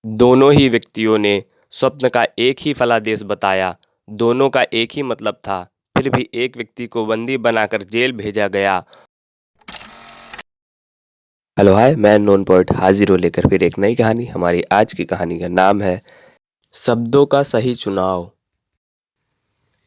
दोनों ही व्यक्तियों ने स्वप्न का एक ही फलादेश बताया। दोनों का एक ही मतलब था, फिर भी एक व्यक्ति को बंदी बनाकर जेल भेजा गया। हेलो हाय, मैं नॉन पोइट हाजिर हूँ लेकर फिर एक नई कहानी। हमारी आज की कहानी का नाम है शब्दों का सही चुनाव।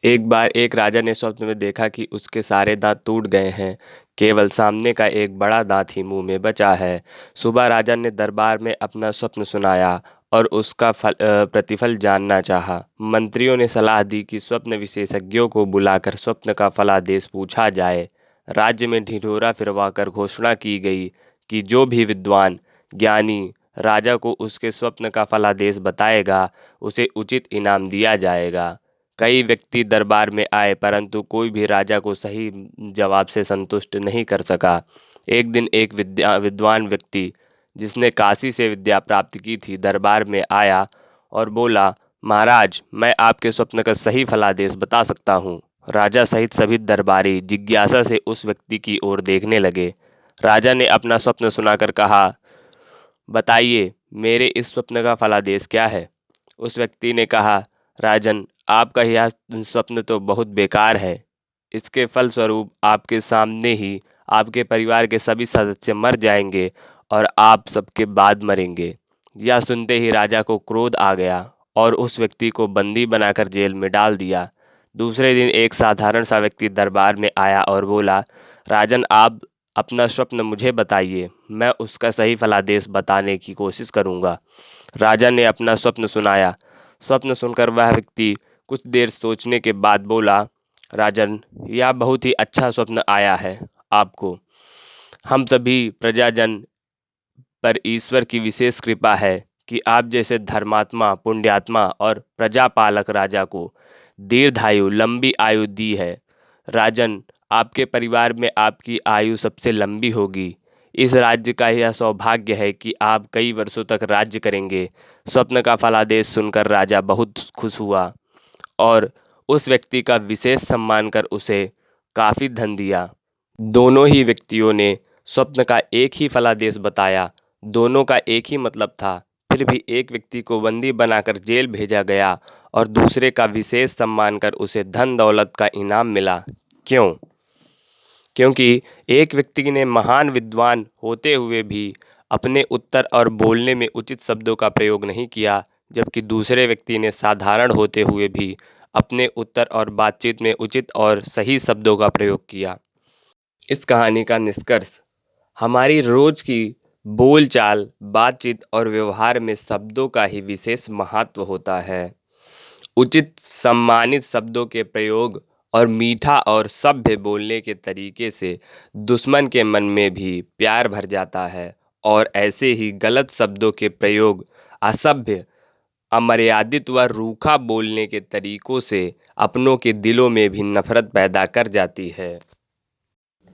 एक बार एक राजा ने स्वप्न में देखा कि उसके सारे दांत टूट गए हैं, केवल सामने का एक बड़ा दांत ही मुंह में बचा है। सुबह राजा ने दरबार में अपना स्वप्न सुनाया और उसका प्रतिफल जानना चाहा। मंत्रियों ने सलाह दी कि स्वप्न विशेषज्ञों को बुलाकर स्वप्न का फलादेश पूछा जाए। राज्य में ढिढोरा फिरवाकर घोषणा की गई कि जो भी विद्वान ज्ञानी राजा को उसके स्वप्न का फलादेश बताएगा, उसे उचित इनाम दिया जाएगा। कई व्यक्ति दरबार में आए, परंतु कोई भी राजा को सही जवाब से संतुष्ट नहीं कर सका। एक दिन एक विद्वान व्यक्ति, जिसने काशी से विद्या प्राप्त की थी, दरबार में आया और बोला, महाराज, मैं आपके स्वप्न का सही फलादेश बता सकता हूँ। राजा सहित सभी दरबारी जिज्ञासा से उस व्यक्ति की ओर देखने लगे। राजा ने अपना स्वप्न सुनाकर कहा, बताइए, मेरे इस स्वप्न का फलादेश क्या है। उस व्यक्ति ने कहा, राजन, आपका यह स्वप्न तो बहुत बेकार है। इसके फलस्वरूप आपके सामने ही आपके परिवार के सभी सदस्य मर जाएंगे और आप सबके बाद मरेंगे। यह सुनते ही राजा को क्रोध आ गया और उस व्यक्ति को बंदी बनाकर जेल में डाल दिया। दूसरे दिन एक साधारण सा व्यक्ति दरबार में आया और बोला, राजन, आप अपना स्वप्न मुझे बताइए, मैं उसका सही फलादेश बताने की कोशिश करूंगा। राजा ने अपना स्वप्न सुनाया। स्वप्न सुनकर वह व्यक्ति कुछ देर सोचने के बाद बोला, राजन, यह बहुत ही अच्छा स्वप्न आया है आपको। हम सभी प्रजाजन पर ईश्वर की विशेष कृपा है कि आप जैसे धर्मात्मा, पुण्यात्मा और प्रजापालक राजा को दीर्घायु, लंबी आयु दी है। राजन, आपके परिवार में आपकी आयु सबसे लंबी होगी। इस राज्य का यह सौभाग्य है कि आप कई वर्षों तक राज्य करेंगे। स्वप्न का फलादेश सुनकर राजा बहुत खुश हुआ और उस व्यक्ति का विशेष सम्मान कर उसे काफ़ी धन दिया। दोनों ही व्यक्तियों ने स्वप्न का एक ही फलादेश बताया। दोनों का एक ही मतलब था, फिर भी एक व्यक्ति को बंदी बनाकर जेल भेजा गया और दूसरे का विशेष सम्मान कर उसे धन दौलत का इनाम मिला। क्यों? क्योंकि एक व्यक्ति ने महान विद्वान होते हुए भी अपने उत्तर और बोलने में उचित शब्दों का प्रयोग नहीं किया, जबकि दूसरे व्यक्ति ने साधारण होते हुए भी अपने उत्तर और बातचीत में उचित और सही शब्दों का प्रयोग किया। इस कहानी का निष्कर्ष, हमारी रोज की बोलचाल, बातचीत और व्यवहार में शब्दों का ही विशेष महत्व होता है। उचित सम्मानित शब्दों के प्रयोग और मीठा और सभ्य बोलने के तरीके से दुश्मन के मन में भी प्यार भर जाता है और ऐसे ही गलत शब्दों के प्रयोग, असभ्य, अमर्यादित व रूखा बोलने के तरीकों से अपनों के दिलों में भी नफरत पैदा कर जाती है।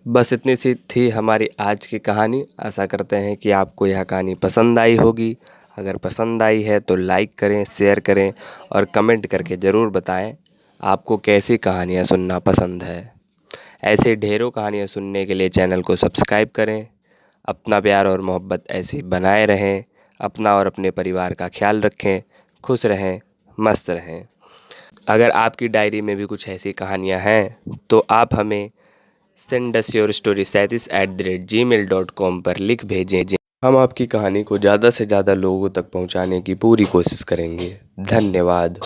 बस इतनी सी थी हमारी आज की कहानी। आशा करते हैं कि आपको यह कहानी पसंद आई होगी। अगर पसंद आई है तो लाइक करें, शेयर करें और कमेंट करके ज़रूर बताएं आपको कैसी कहानियाँ सुनना पसंद है। ऐसे ढेरों कहानियाँ सुनने के लिए चैनल को सब्सक्राइब करें। अपना प्यार और मोहब्बत ऐसी बनाए रहें। अपना और अपने परिवार का ख्याल रखें। खुश रहें, मस्त रहें। अगर आपकी डायरी में भी कुछ ऐसी कहानियाँ हैं तो आप हमें send us your story 37@gmail.com पर लिख भेजें। हम आपकी कहानी को ज़्यादा से ज़्यादा लोगों तक पहुंचाने की पूरी कोशिश करेंगे। धन्यवाद।